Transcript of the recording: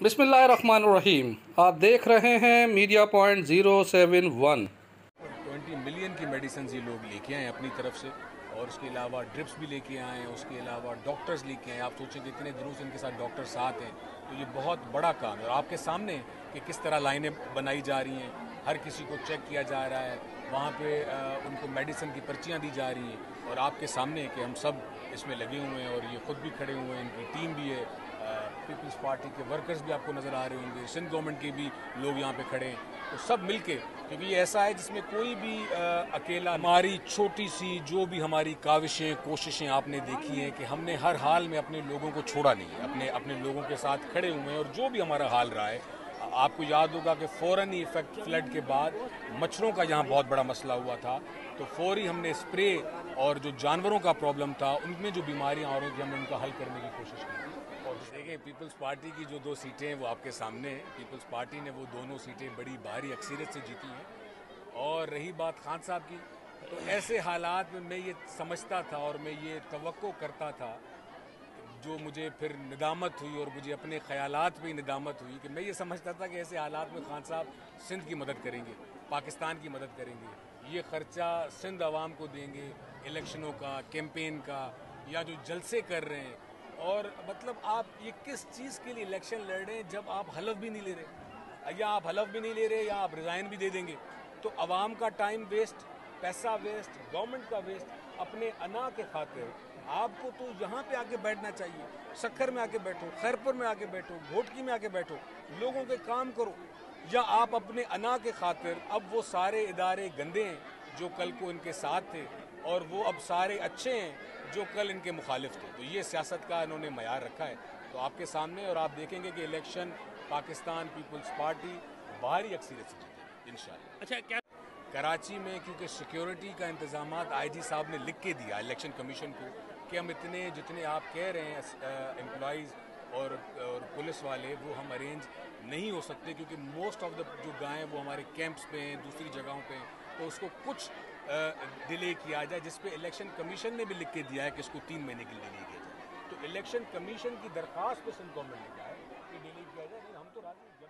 बिस्मिल्लाहिर्रहमानिर्रहीम। आप देख रहे हैं मीडिया पॉइंट 071। 20 मिलियन की मेडिसिन ये लोग लेके आए अपनी तरफ से, और उसके अलावा ड्रिप्स भी लेके आए हैं, उसके अलावा डॉक्टर्स लेके आए। आप सोचें कि इतने दिनों से इनके साथ डॉक्टर साथ हैं, तो ये बहुत बड़ा काम है। और आपके सामने कि किस तरह लाइनें बनाई जा रही हैं, हर किसी को चेक किया जा रहा है, वहाँ पे उनको मेडिसिन की पर्चियाँ दी जा रही हैं, और आपके सामने कि हम सब इसमें लगे हुए हैं, और ये खुद भी खड़े हुए हैं, इनकी टीम भी है, पीपल्स पार्टी के वर्कर्स भी आपको नज़र आ रहे होंगे, सिंध गवर्नमेंट के भी लोग यहाँ पे खड़े हैं, तो सब मिलके, क्योंकि ये ऐसा है जिसमें कोई भी अकेला, हमारी छोटी सी जो भी हमारी काविशें कोशिशें आपने देखी हैं कि हमने हर हाल में अपने लोगों को छोड़ा नहीं है, अपने लोगों के साथ खड़े हुए हैं। और जो भी हमारा हाल रहा है, आपको याद होगा कि फ़ौरन ही इफेक्ट फ्लड के बाद मच्छरों का यहाँ बहुत बड़ा मसला हुआ था, तो फौरी हमने स्प्रे और जो जानवरों का प्रॉब्लम था, उनमें जो बीमारियाँ आ रही थी, हमने उनका हल करने की कोशिश की। और देखिए, पीपल्स पार्टी की जो 2 सीटें हैं वो आपके सामने हैं। पीपल्स पार्टी ने वो दोनों सीटें बड़ी भारी अक्सरियत से जीती हैं। और रही बात खान साहब की, तो ऐसे हालात में मैं ये समझता था और मैं ये तवक्को करता था, जो मुझे फिर निदामत हुई और मुझे अपने ख़यालात पे निदामत हुई कि मैं ये समझता था कि ऐसे हालात में खान साहब सिंध की मदद करेंगे, पाकिस्तान की मदद करेंगे, ये ख़र्चा सिंध अवाम को देंगे, इलेक्शनों का, कैंपेन का, या जो जलसे कर रहे हैं। और मतलब आप ये किस चीज़ के लिए इलेक्शन लड़ रहे हैं जब आप हलफ भी नहीं ले रहे, या आप हलफ भी नहीं ले रहे या आप रिज़ाइन भी दे देंगे, तो अवाम का टाइम वेस्ट, पैसा वेस्ट, गवर्नमेंट का वेस्ट, अपने अना के खातिर आपको तो यहाँ पे आके बैठना चाहिए। सक्खर में आके बैठो, खैरपुर में आके बैठो, घोटकी में आके बैठो, लोगों के काम करो। या आप अपने अना के खातिर अब वो सारे इदारे गंदे हैं जो कल को इनके साथ थे, और वो अब सारे अच्छे हैं जो कल इनके मुखालिफ थे। तो ये सियासत का इन्होंने मयार रखा है, तो आपके सामने। और आप देखेंगे कि इलेक्शन पाकिस्तान पीपल्स पार्टी भारी अक्सरियत से जीतेगी इंशाल्लाह। अच्छा, क्या कराची में, क्योंकि सिक्योरिटी का इंतजाम आईजी साहब ने लिख के दिया इलेक्शन कमीशन को कि हम इतने जितने आप कह रहे हैं एम्प्लॉइज़ और पुलिस वाले, वो हम अरेंज नहीं हो सकते, क्योंकि मोस्ट ऑफ द जो गाय वो हमारे कैंप्स पे हैं, दूसरी जगहों पे हैं, तो उसको कुछ डिले किया जाए, जिस पे इलेक्शन कमीशन ने भी लिख के दिया है कि इसको 3 महीने के लिए डिले किया जाए। तो इलेक्शन कमीशन की दरख्वास्त पे सिंध गवर्नमेंट ने कहा है कि डिले किया जाए, हम तो राजी जब